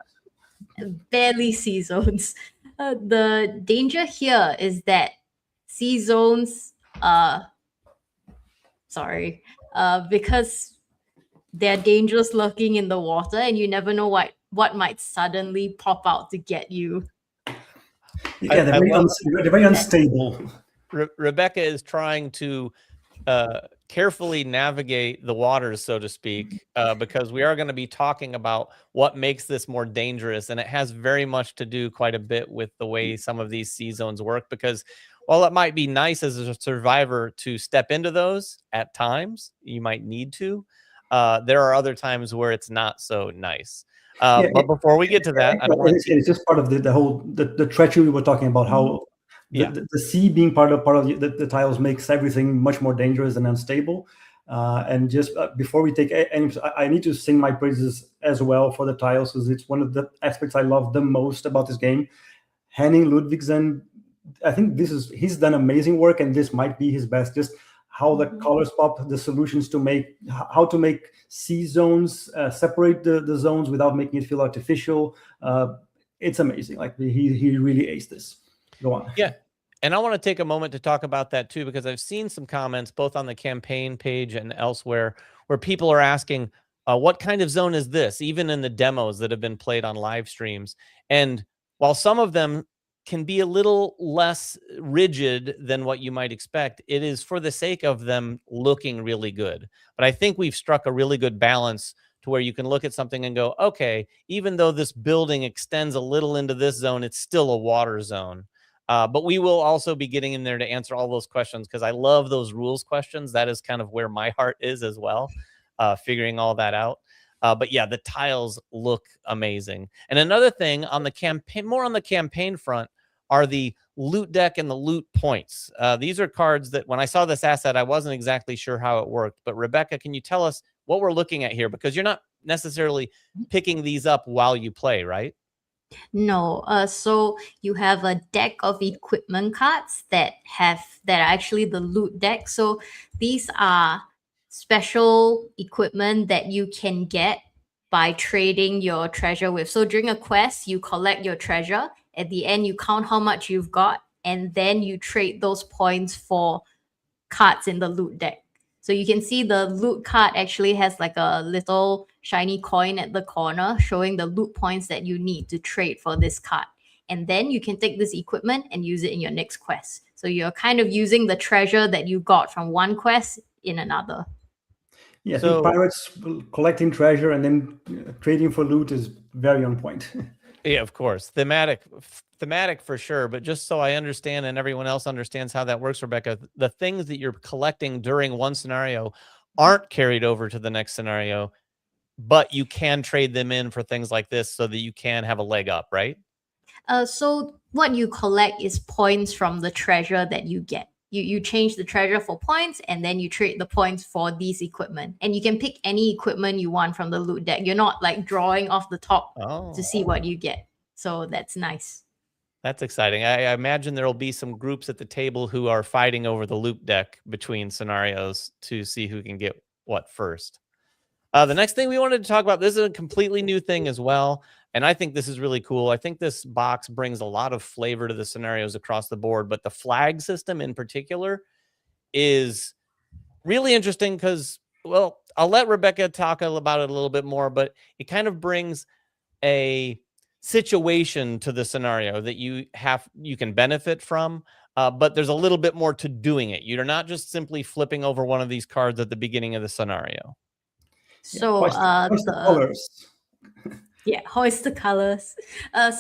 Barely sea zones. The danger here is that sea zones because they're dangerous lurking in the water, and you never know what might suddenly pop out to get you. Yeah, they're very unstable. Rebecca is trying to carefully navigate the waters, so to speak, because we are going to be talking about what makes this more dangerous. And it has very much to do quite a bit with the way some of these sea zones work, because while it might be nice as a survivor to step into those at times, you might need to, there are other times where it's not so nice. But before we get to that, it's just part of the whole treachery we were talking about, how the sea being part of the tiles makes everything much more dangerous and unstable. And just before we take any, I need to sing my praises as well for the tiles, because it's one of the aspects I love the most about this game. Henning Ludvigsen, I think he's done amazing work, and this might be his best. Just how the colors pop, the solutions how to make sea zones, separate the zones without making it feel artificial. It's amazing. Like he really aced this. Go on. Yeah. And I want to take a moment to talk about that too, because I've seen some comments both on the campaign page and elsewhere where people are asking, what kind of zone is this? Even in the demos that have been played on live streams. And while some of them can be a little less rigid than what you might expect, it is for the sake of them looking really good. But I think we've struck a really good balance to where you can look at something and go, okay, even though this building extends a little into this zone, it's still a water zone. But we will also be getting in there to answer all those questions, because I love those rules questions. That is kind of where my heart is as well, figuring all that out. But yeah, the tiles look amazing. And another thing on the campaign, more on the campaign front, are the loot deck and the loot points. These are cards that when I saw this asset, I wasn't exactly sure how it worked. But Rebecca, can you tell us what we're looking at here? Because you're not necessarily picking these up while you play, right? No, so you have a deck of equipment cards that are actually the loot deck. So these are special equipment that you can get by trading your treasure with. So during a quest, you collect your treasure. At the end, you count how much you've got, and then you trade those points for cards in the loot deck. So you can see the loot card actually has like a little shiny coin at the corner showing the loot points that you need to trade for this card. And then you can take this equipment and use it in your next quest. So you're kind of using the treasure that you got from one quest in another. Yeah, so pirates collecting treasure and then trading for loot is very on point. Yeah, of course. Thematic for sure. But just so I understand and everyone else understands how that works, Rebecca, the things that you're collecting during one scenario aren't carried over to the next scenario, but you can trade them in for things like this so that you can have a leg up, right? So what you collect is points from the treasure that you get. You change the treasure for points, and then you trade the points for these equipment. And you can pick any equipment you want from the loot deck. You're not like drawing off the top to see what you get. So that's nice. That's exciting. I imagine there'll be some groups at the table who are fighting over the loot deck between scenarios to see who can get what first. The next thing we wanted to talk about, this is a completely new thing as well. And I think this is really cool. I think this box brings a lot of flavor to the scenarios across the board, but the flag system in particular is really interesting because, well, I'll let Rebecca talk about it a little bit more, but it kind of brings a situation to the scenario that you can benefit from, but there's a little bit more to doing it. You're not just simply flipping over one of these cards at the beginning of the scenario. So hoist the colors. Yeah, hoist the colors.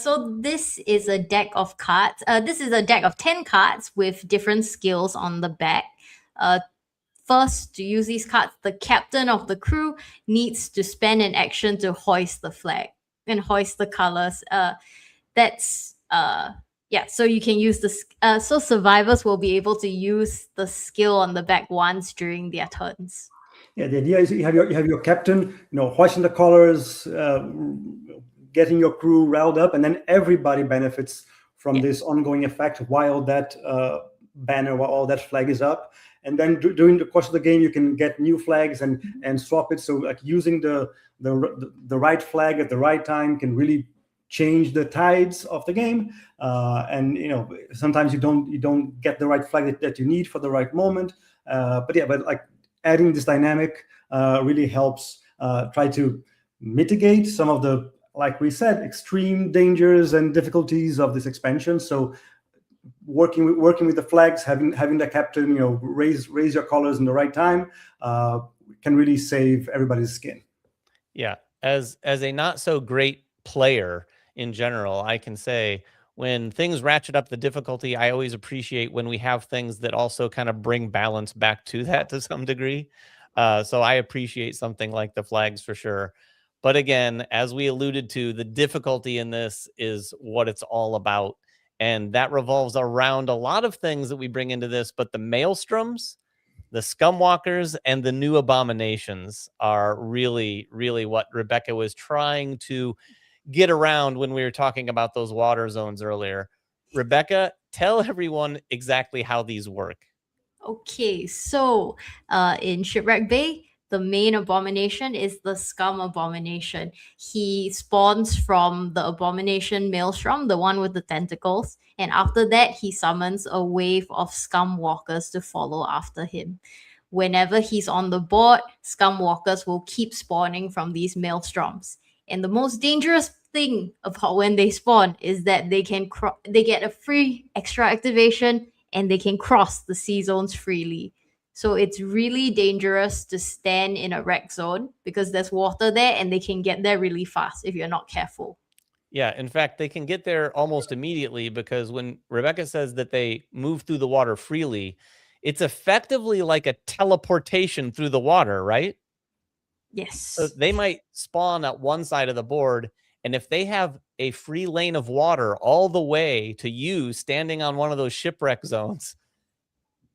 So this is a deck of cards. This is a deck of 10 cards with different skills on the back. First, to use these cards, the captain of the crew needs to spend an action to hoist the flag and hoist the colors. So you can use this. So survivors will be able to use the skill on the back once during their turns. Yeah, the idea is you have your captain, hoisting the colors, getting your crew riled up, and then everybody benefits from this ongoing effect while that banner, while that flag is up. And then during the course of the game, you can get new flags and swap it. So like using the right flag at the right time can really change the tides of the game. And sometimes you don't get the right flag that you need for the right moment. But like adding this dynamic really helps try to mitigate some of the, like we said, extreme dangers and difficulties of this expansion. So working with the flags, having the captain, raise your colors in the right time, can really save everybody's skin. Yeah, as a not so great player in general, I can say when things ratchet up the difficulty, I always appreciate when we have things that also kind of bring balance back to that to some degree. So I appreciate something like the flags for sure. But again, as we alluded to, the difficulty in this is what it's all about. And that revolves around a lot of things that we bring into this. But the maelstroms, the scumwalkers, and the new abominations are really, really what Rebecca was trying to get around when we were talking about those water zones earlier. Rebecca, tell everyone exactly how these work. Okay, so in Shipwreck Bay, the main abomination is the scum abomination. He spawns from the abomination maelstrom, the one with the tentacles, and after that he summons a wave of scum walkers to follow after him. Whenever he's on the board, scum walkers will keep spawning from these maelstroms. And the most dangerous thing about when they spawn is that they get a free extra activation and they can cross the sea zones freely. So it's really dangerous to stand in a wreck zone because there's water there and they can get there really fast if you're not careful. Yeah, in fact, they can get there almost immediately because when Rebecca says that they move through the water freely, it's effectively like a teleportation through the water, right? Yes. So they might spawn at one side of the board, and if they have a free lane of water all the way to you standing on one of those shipwreck zones,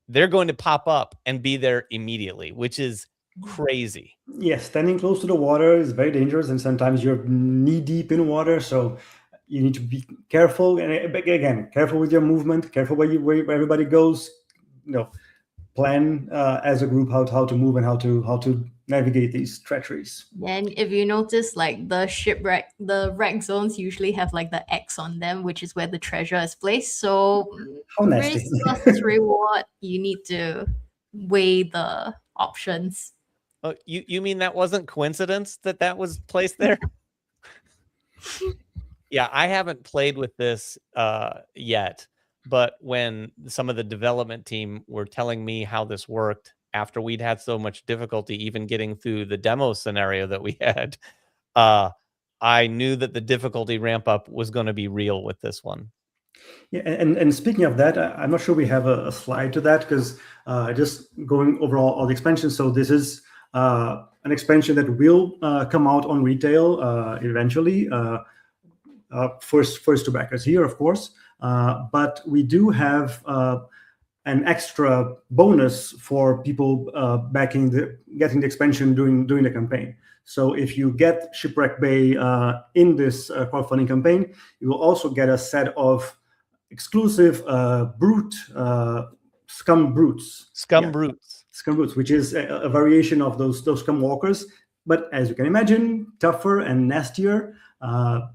they're going to pop up and be there immediately, which is crazy. Yes, standing close to the water is very dangerous, and sometimes you're knee deep in water, so you need to be careful. And again, careful with your movement, careful where everybody goes. Plan as a group how to move and how to navigate these treacheries. And if you notice, like the wreck zones usually have like the X on them, which is where the treasure is placed. So How nasty. risk versus reward, you need to weigh the options. Oh, you mean that wasn't coincidence that was placed there? Yeah, I haven't played with this yet. But when some of the development team were telling me how this worked after we'd had so much difficulty even getting through the demo scenario that we had, I knew that the difficulty ramp up was going to be real with this one. Yeah, and speaking of that, I'm not sure we have a slide to that because just going over all the expansions. So this is an expansion that will come out on retail eventually. First to backers here, of course. But we do have an extra bonus for people getting the expansion during the campaign. So if you get Shipwreck Bay in this crowdfunding campaign, you will also get a set of exclusive scum brutes. Scum brutes. Scum brutes, which is a variation of those scum walkers, but as you can imagine, tougher and nastier.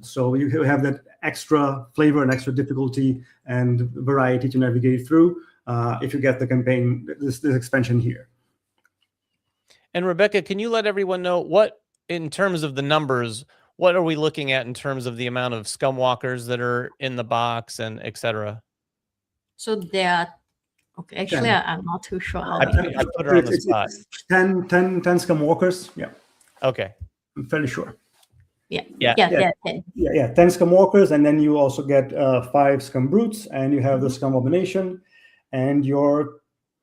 So you have that extra flavor and extra difficulty and variety to navigate through if you get the campaign, this expansion here. And Rebecca, can you let everyone know what, in terms of the numbers, what are we looking at in terms of the amount of scum walkers that are in the box and etc.? So there are, okay, actually, I'm not too sure how I put her on the spot. 10 scum walkers. Yeah. Okay. I'm fairly sure. Yeah. 10. Yeah, 10 scum walkers, and then you also get 5 scum brutes, and you have the scum abomination, and your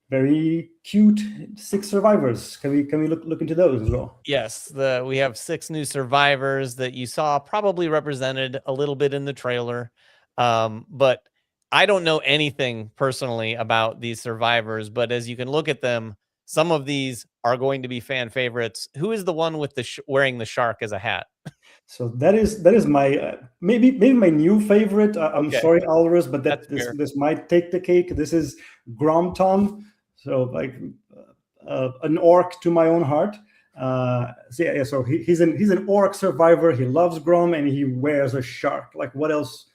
very cute 6 survivors. Can we look into those as well? Yes, we have 6 new survivors that you saw probably represented a little bit in the trailer, but I don't know anything personally about these survivors. But as you can look at them, some of these are going to be fan favorites. Who is the one with the wearing the shark as a hat? So that is my maybe my new favorite. I'm sorry, Alvarez, but this might take the cake. This is Gromton. So like an orc to my own heart. So he's an orc survivor. He loves Grom and he wears a shark. Like what else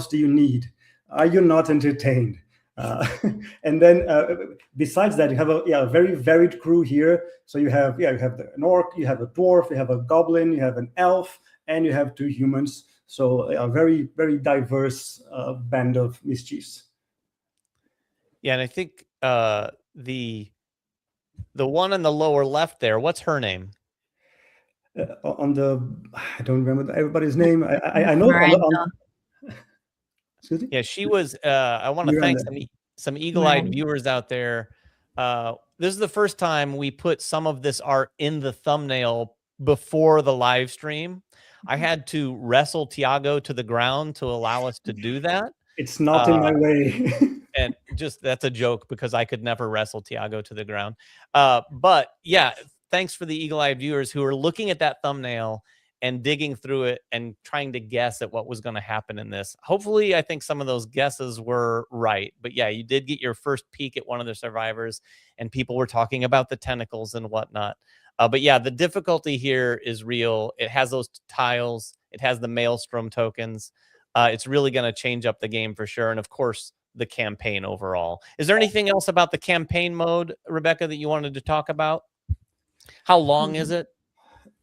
do you need? Are you not entertained? And then besides that, you have a very varied crew here. So you have an orc, you have a dwarf, you have a goblin, you have an elf, and you have 2 humans. So a very, very diverse band of mischiefs. Yeah, and I think the one on the lower left there, what's her name? I don't remember everybody's name. I know. Excuse me? Yeah, she was. I want to thank some eagle-eyed viewers out there. This is the first time we put some of this art in the thumbnail before the live stream. I had to wrestle Tiago to the ground to allow us to do that. It's not in my way. And just that's a joke because I could never wrestle Tiago to the ground. But yeah, thanks for the eagle-eyed viewers who are looking at that thumbnail and digging through it and trying to guess at what was going to happen in this. Hopefully, I think some of those guesses were right. But yeah, you did get your first peek at one of the survivors, and people were talking about the tentacles and whatnot. But yeah, the difficulty here is real. It has those tiles. It has the Maelstrom tokens. It's really going to change up the game for sure. And of course, the campaign overall. Is there anything else about the campaign mode, Rebecca, that you wanted to talk about? How long is it?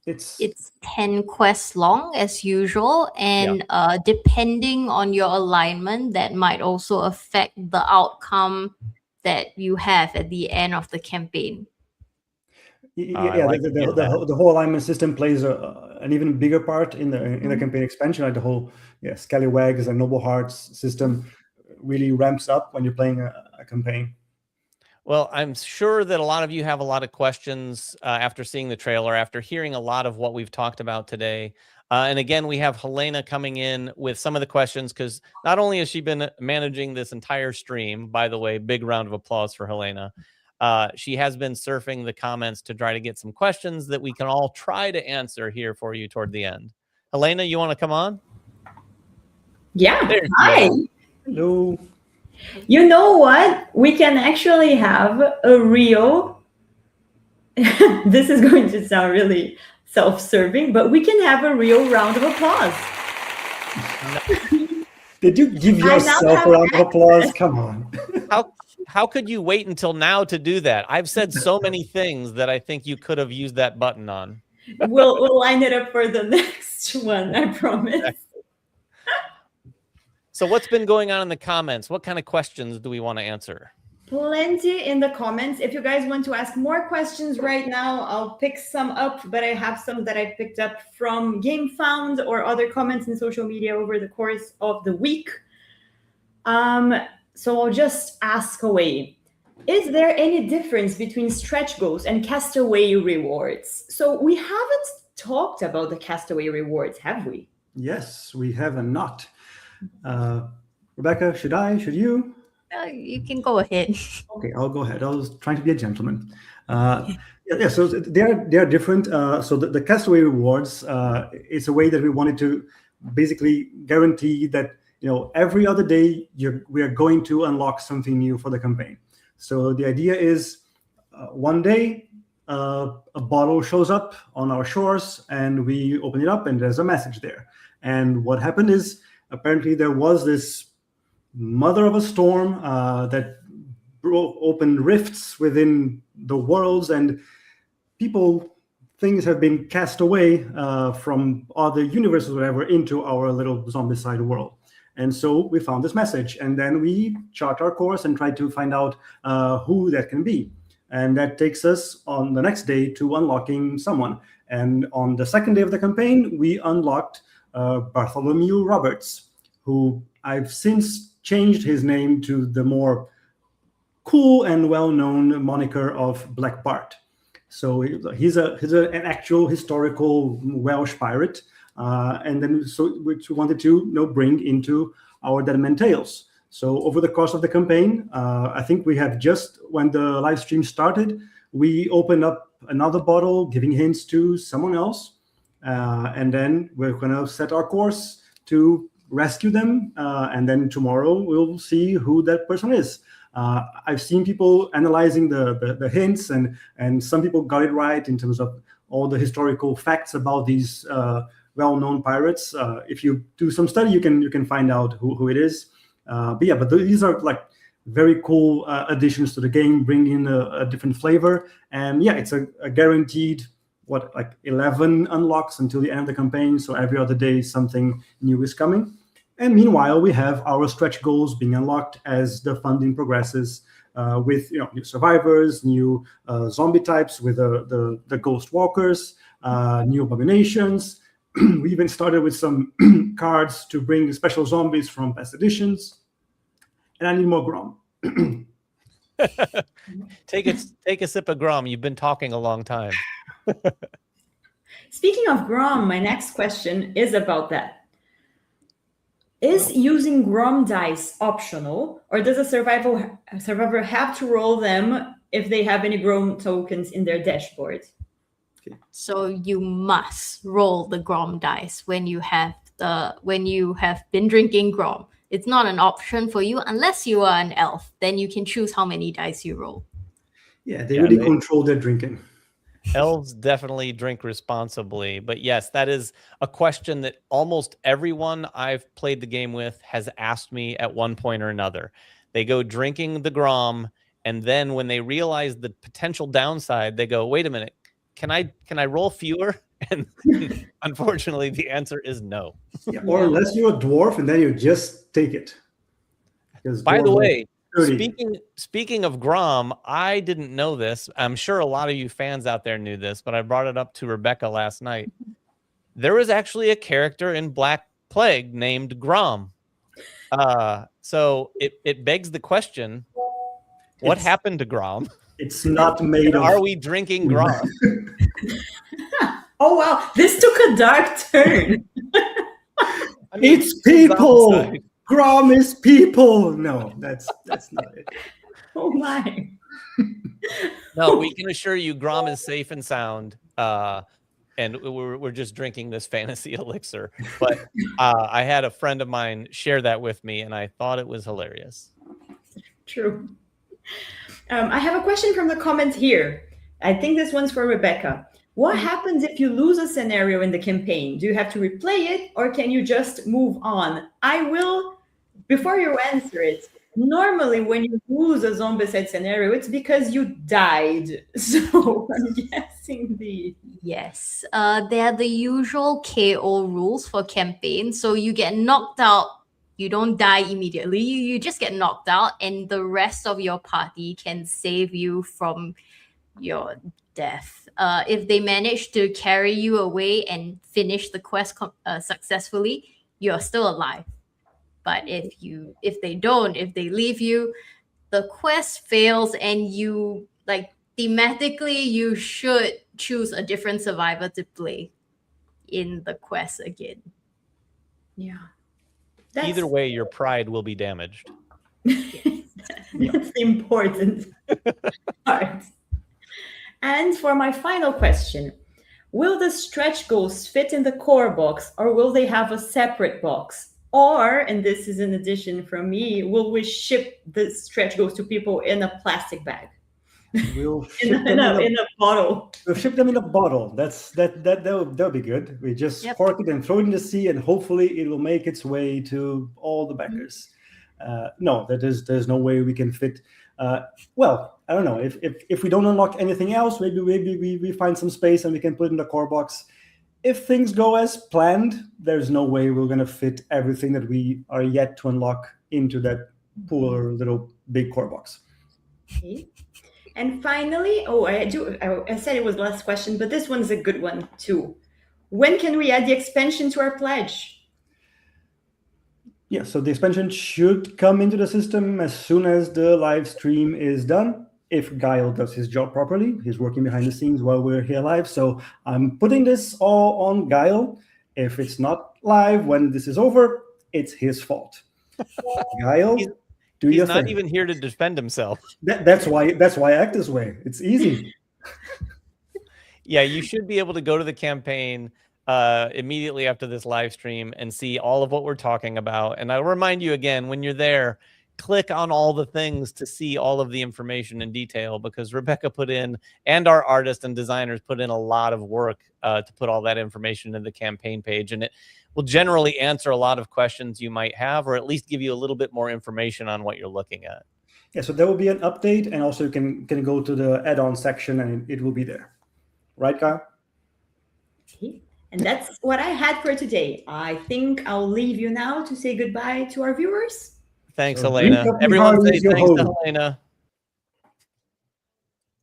It's 10 quests long as usual, and depending on your alignment, that might also affect the outcome that you have at the end of the campaign. The whole alignment system plays an even bigger part in the campaign expansion. Like the whole scallywags and noble hearts system really ramps up when you're playing a campaign. Well, I'm sure that a lot of you have a lot of questions after seeing the trailer, after hearing a lot of what we've talked about today. And again, we have Helena coming in with some of the questions because not only has she been managing this entire stream, by the way, big round of applause for Helena. She has been surfing the comments to try to get some questions that we can all try to answer here for you toward the end. Helena, you want to come on? Yeah. Hi. Hello. You know what? We can actually have a real, this is going to sound really self-serving, but we can have a real round of applause. Did you give yourself a round of applause? Come on. How could you wait until now to do that? I've said so many things that I think you could have used that button on. We'll line it up for the next one, I promise. So what's been going on in the comments? What kind of questions do we want to answer? Plenty in the comments. If you guys want to ask more questions right now, I'll pick some up, but I have some that I picked up from GameFound or other comments in social media over the course of the week. So I'll just ask away. Is there any difference between stretch goals and castaway rewards? So we haven't talked about the castaway rewards, have we? Yes, we have not. Rebecca, should you? You can go ahead. Okay, I'll go ahead. I was trying to be a gentleman. Yeah, so they are different. So the Castaway rewards is a way that we wanted to basically guarantee that every other day we are going to unlock something new for the campaign. So the idea is one day a bottle shows up on our shores and we open it up and there's a message there. And what happened is apparently there was this mother of a storm that opened rifts within the worlds, and things have been cast away from other universes, whatever, into our little Zombicide world. And so we found this message, and then we chart our course and try to find out who that can be. And that takes us on the next day to unlocking someone. And on the second day of the campaign, we unlocked Bartholomew Roberts, who I've since changed his name to the more cool and well-known moniker of Black Bart. So he's an actual historical Welsh pirate, and then which we wanted to bring into our Dead Men Tales. So over the course of the campaign, I think we have just, when the live stream started, we opened up another bottle, giving hints to someone else, and then we're going to set our course to rescue them, and then tomorrow we'll see who that person is. I've seen people analyzing the hints, and some people got it right in terms of all the historical facts about these well-known pirates. If you do some study, you can find out who it is. But these are like very cool additions to the game, bringing a different flavor. And yeah, it's a guaranteed 11 unlocks until the end of the campaign. So every other day something new is coming. And meanwhile, we have our stretch goals being unlocked as the funding progresses, with new survivors, new zombie types with the ghost walkers, new abominations. We even started with some cards to bring special zombies from past editions. And I need more Grom. Take a sip of Grom. You've been talking a long time. Speaking of Grom, my next question is about that. Is using Grom dice optional, or does a survivor have to roll them if they have any Grom tokens in their dashboard? Okay. So you must roll the Grom dice when you have been drinking Grom. It's not an option for you unless you are an elf. Then you can choose how many dice you roll. Yeah, they really control their drinking. Elves definitely drink responsibly, but yes, that is a question that almost everyone I've played the game with has asked me at one point or another. They go drinking the Grom, and then when they realize the potential downside, they go, "Wait a minute, can I roll fewer?" And unfortunately, the answer is no. Yeah, or unless you're a dwarf, and then you just take it. By the way, speaking of Grom, I didn't know this. I'm sure a lot of you fans out there knew this, but I brought it up to Rebecca last night. There was actually a character in Black Plague named Grom. So it begs the question, what happened to Grom? It's not made of... Are we drinking Grom? Oh, wow. This took a dark turn. I mean, it's people! Grom is people! No, that's not it. Oh, my. No, we can assure you Grom is safe and sound. And we're just drinking this fantasy elixir. But I had a friend of mine share that with me, and I thought it was hilarious. True. I have a question from the comments here. I think this one's for Rebecca. What happens if you lose a scenario in the campaign? Do you have to replay it, or can you just move on? I will, before you answer it, normally when you lose a Zombicide scenario, it's because you died. So I'm guessing Yes. There are the usual KO rules for campaigns. So you get knocked out. You don't die immediately. You just get knocked out, and the rest of your party can save you from your death. If they manage to carry you away and finish the quest successfully, you're still alive. But if they leave you, the quest fails, and you thematically you should choose a different survivor to play in the quest again. Yeah. Either way, your pride will be damaged. That's the important part. And for my final question, will the stretch goals fit in the core box, or will they have a separate box? Or, and this is an addition from me, will we ship the stretch goals to people in a plastic bag? We'll In ship them a bottle. We'll ship them in a bottle. That'll be good. We just Yep. cork it and throw it in the sea, and hopefully it will make its way to all the backers. No, there's no way we can fit. Well, I don't know. If we don't unlock anything else, maybe we find some space and we can put it in the core box. If things go as planned, there's no way we're going to fit everything that we are yet to unlock into that poor little big core box. Okay. And finally, I said it was the last question, but this one's a good one too. When can we add the expansion to our pledge? Yeah, so the expansion should come into the system as soon as the live stream is done. If Guile does his job properly, he's working behind the scenes while we're here live. So I'm putting this all on Guile. If it's not live when this is over, it's his fault. Guile, do your He's not thing. even here to defend himself. That's why I act this way. It's easy. Yeah, you should be able to go to the campaign immediately after this live stream and see all of what we're talking about. And I'll remind you again, when you're there, click on all the things to see all of the information in detail, because Rebecca put in, and our artists and designers put in a lot of work to put all that information in the campaign page. And it will generally answer a lot of questions you might have, or at least give you a little bit more information on what you're looking at. Yeah, so there will be an update, and also you can go to the add-on section and it will be there. Right, Kyle? Okay. And that's what I had for today. I think I'll leave you now to say goodbye to our viewers. Thanks, So Elena. drink up Everyone your say heart, your thanks to hope. Elena.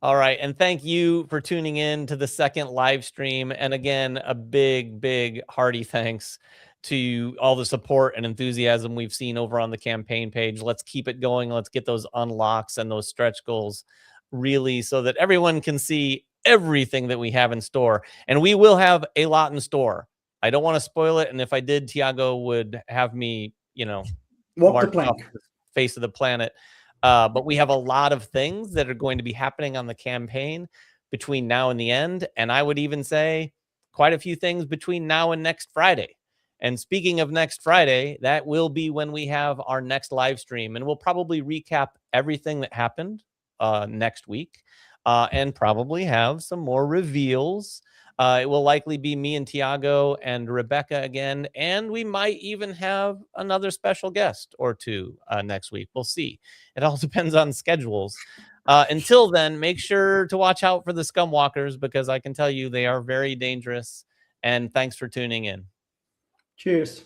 All right. And thank you for tuning in to the second live stream. And again, a big, hearty thanks to all the support and enthusiasm we've seen over on the campaign page. Let's keep it going. Let's get those unlocks and those stretch goals really so that everyone can see everything that we have in store. And we will have a lot in store. I don't want to spoil it. And if I did, Tiago would have me, Walk the marched plank. off the face of the planet. But we have a lot of things that are going to be happening on the campaign between now and the end. And I would even say quite a few things between now and next Friday. And speaking of next Friday, that will be when we have our next live stream. And we'll probably recap everything that happened next week and probably have some more reveals. It will likely be me and Tiago and Rebecca again. And we might even have another special guest or two next week. We'll see. It all depends on schedules. Until then, make sure to watch out for the Scumwalkers, because I can tell you they are very dangerous. And thanks for tuning in. Cheers.